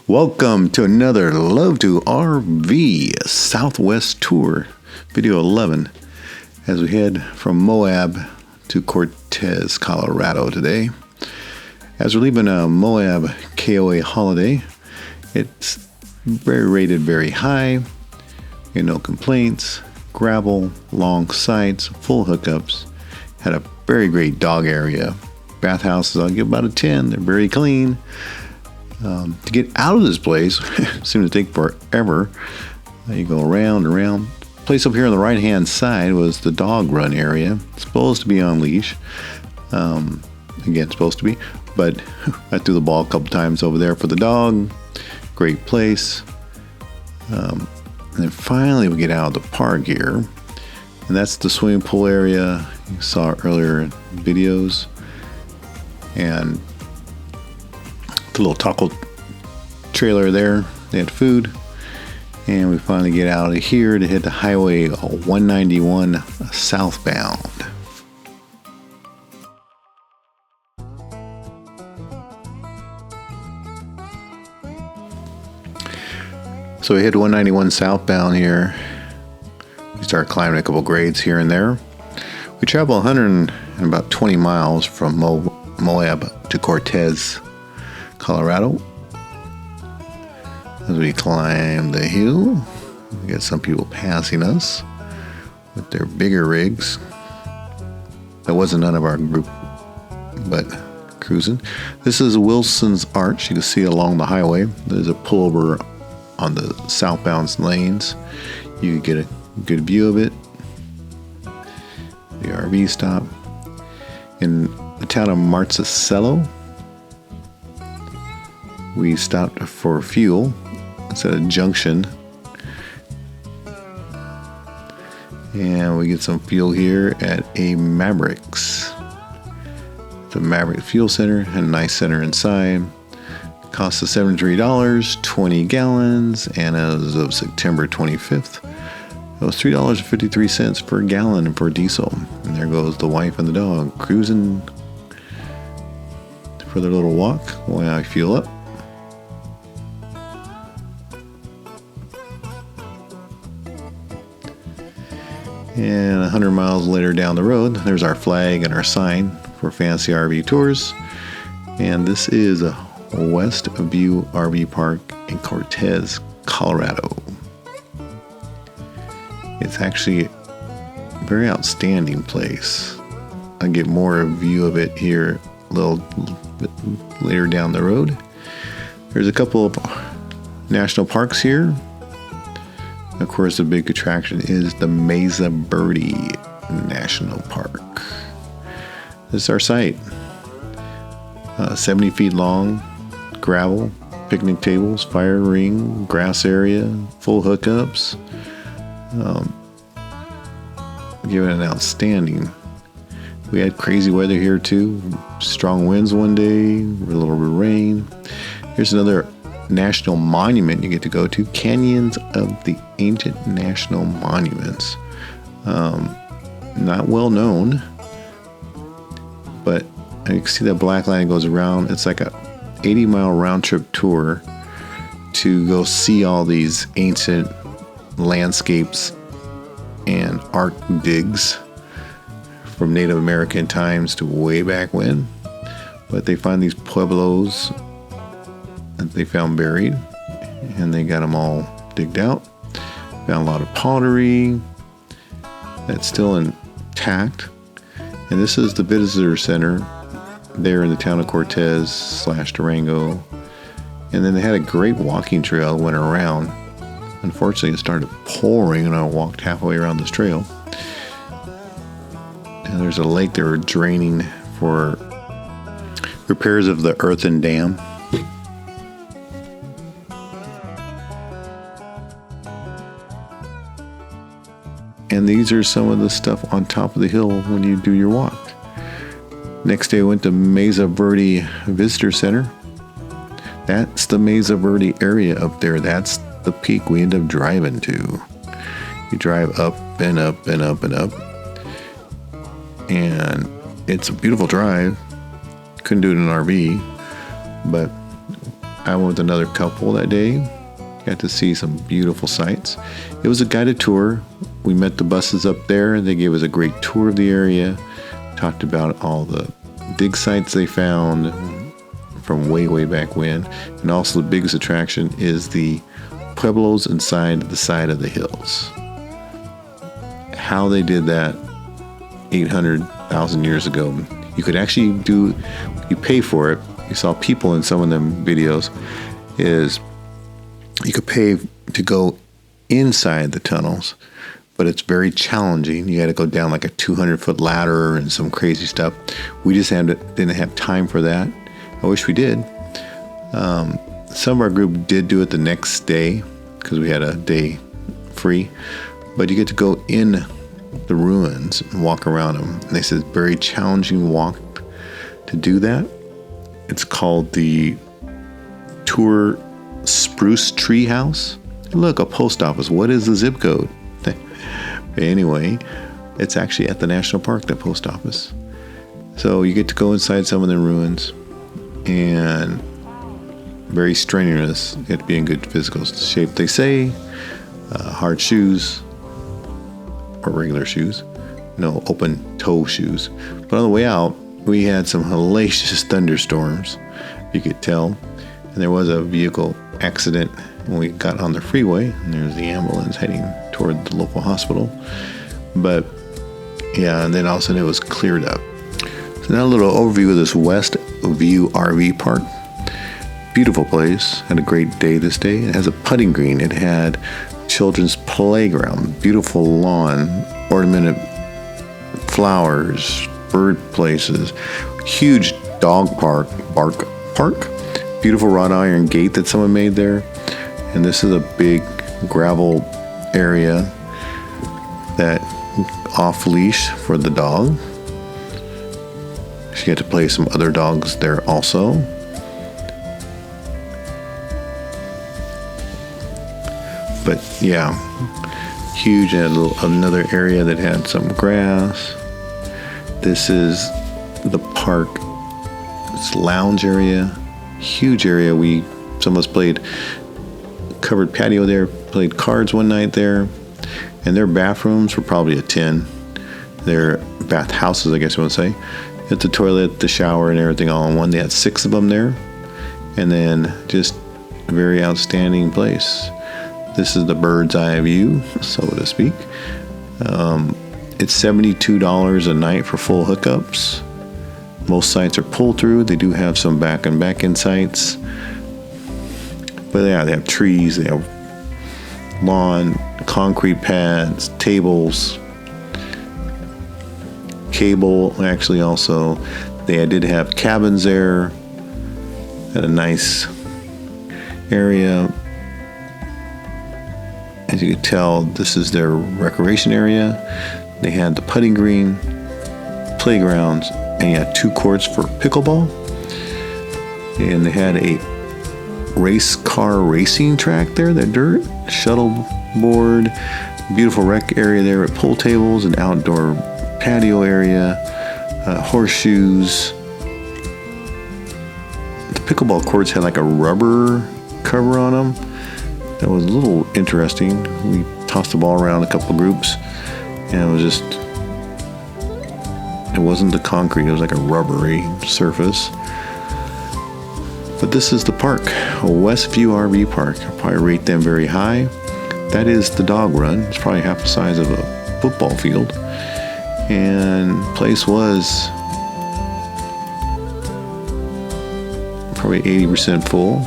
Welcome to another Love to RV Southwest Tour, video 11, as we head from Moab to Cortez, Colorado today. As we're leaving a Moab KOA holiday, it's rated very high, no complaints, gravel, long sites, full hookups, had a very great dog area. Bathhouses, I'll give about a 10, they're very clean. To get out of this place, it seemed to take forever. You go around and around. Place up here on the right-hand side was the dog run area. It's supposed to be on leash. Again, supposed to be. But I threw the ball a couple times over there for the dog. Great place. And then finally we get out of the park here. And that's the swimming pool area you saw earlier in videos. And the little taco trailer there, they had food, and we finally get out of here to hit the highway 191 southbound. So we hit 191 southbound here. We start climbing a couple grades here and there. We travel 120 miles from Moab to Cortez, Colorado. As we climb the hill, we got some people passing us with their bigger rigs. That wasn't none of our group, but cruising. This is Wilson's Arch. You can see along the highway. There's a pullover on the southbound lanes. You can get a good view of it. The RV stop in the town of Marcello. We stopped for fuel. It's at a junction. And we get some fuel here at a Mavericks. The Maverick Fuel Center, a nice center inside. It costs us $73, 20 gallons, and as of September 25th, it was $3.53 per gallon for diesel. And there goes the wife and the dog cruising for their little walk while I fuel up. And 100 miles later down the road, there's our flag and our sign for Fancy RV Tours. And this is a West View RV Park in Cortez, Colorado. It's actually a very outstanding place. I'll get more view of it here a little bit later down the road. There's a couple of national parks here. Of course, the big attraction is the Mesa Verde National Park. This is our site. 70 feet long, gravel, picnic tables, fire ring, grass area, full hookups. Give it an outstanding. We had crazy weather here too. Strong winds one day, a little bit of rain. Here's another national monument you get to go to, Canyons of the Ancient National Monuments. Not well known, but you can see that black line goes around. It's like a 80-mile round trip tour to go see all these ancient landscapes and art digs from Native American times to way back when. But they find these pueblos that they found buried, and they got them all digged out. Found a lot of pottery that's still intact. And this is the visitor center there in the town of Cortez / Durango. And then they had a great walking trail that went around. Unfortunately, it started pouring, and I walked halfway around this trail. And there's a lake they were draining for repairs of the earthen dam. And these are some of the stuff on top of the hill when you do your walk. Next day, I went to Mesa Verde Visitor Center. That's the Mesa Verde area up there. That's the peak we end up driving to. You drive up and up and up and up. And it's a beautiful drive. Couldn't do it in an RV, but I went with another couple that day. Got to see some beautiful sights. It was a guided tour. We met the buses up there. They gave us a great tour of the area. Talked about all the dig sites they found from way, way back when. And also the biggest attraction is the pueblos inside the side of the hills. How they did that 800,000 years ago. You could actually you pay for it. You saw people in some of them videos, is you could pay to go inside the tunnels, but it's very challenging. You got to go down like a 200-foot ladder and some crazy stuff. We just didn't have time for that. I wish we did. Some of our group did do it the next day because we had a day free, but you get to go in the ruins and walk around them. And they said it's a very challenging walk to do that. It's called the Tour Spruce Tree House. Look, a post office. What is the zip code? Anyway, it's actually at the national park, that post office. So you get to go inside some of the ruins, and very strenuous. You have to be in good physical shape, they say. Hard shoes, or regular shoes. No, open toe shoes. But on the way out, we had some hellacious thunderstorms, you could tell. And there was a vehicle accident when we got on the freeway, and there's the ambulance heading toward the local hospital. But yeah, and then all of a sudden it was cleared up. So now a little overview of this West View RV Park. Beautiful place. Had a great day this day. It has a putting green. It had children's playground, beautiful lawn, ornamented flowers, bird places, huge dog park, beautiful wrought iron gate that someone made there. And this is a big gravel area that off leash for the dog. She got to play some other dogs there also. But yeah, huge. And another area that had some grass. This is the park. It's lounge area, huge area. Some of us played covered patio there, played cards one night there, and their bathrooms were probably a 10. Their bathhouses, I guess you want to say. At the toilet, the shower, and everything all in one. They had 6 of them there, and then just a very outstanding place. This is the bird's eye view, so to speak. It's $72 a night for full hookups. Most sites are pull through. They do have some back in sites. But yeah, they have trees, they have lawn, concrete pads, tables, cable actually also. They did have cabins there at a nice area. As you can tell, this is their recreation area. They had the putting green, playgrounds, and you had 2 courts for pickleball. And they had a race car racing track there, that dirt, shuttle board, beautiful rec area there with pool tables, an outdoor patio area, horseshoes. The pickleball courts had like a rubber cover on them. That was a little interesting. We tossed the ball around a couple groups, and it wasn't the concrete, it was like a rubbery surface. But this is the park, a Westview RV Park. I probably rate them very high. That is the dog run. It's probably half the size of a football field. And the place was probably 80% full,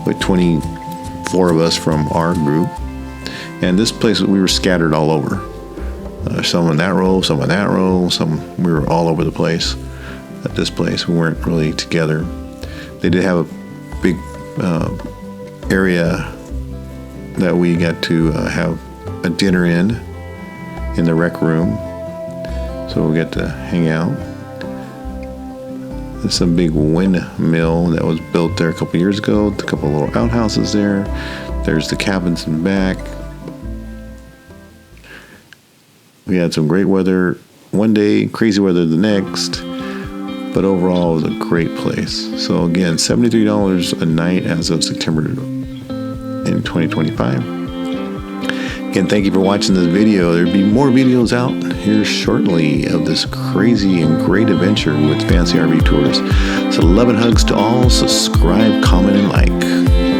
with 24 of us from our group. And this place, we were scattered all over. Some in that row, some in that row, we were all over the place at this place. We weren't really together. They did have a big area that we got to have a dinner in the rec room. So we got to hang out. There's some big windmill that was built there a couple years ago. A couple of little outhouses there. There's the cabins in back. We had some great weather one day, crazy weather the next. but overall it was a great place. So again, $73 a night as of September in 2025. Again, thank you for watching this video. There'll be more videos out here shortly of this crazy and great adventure with Fancy RV Tours. So love and hugs to all. Subscribe, comment, and like.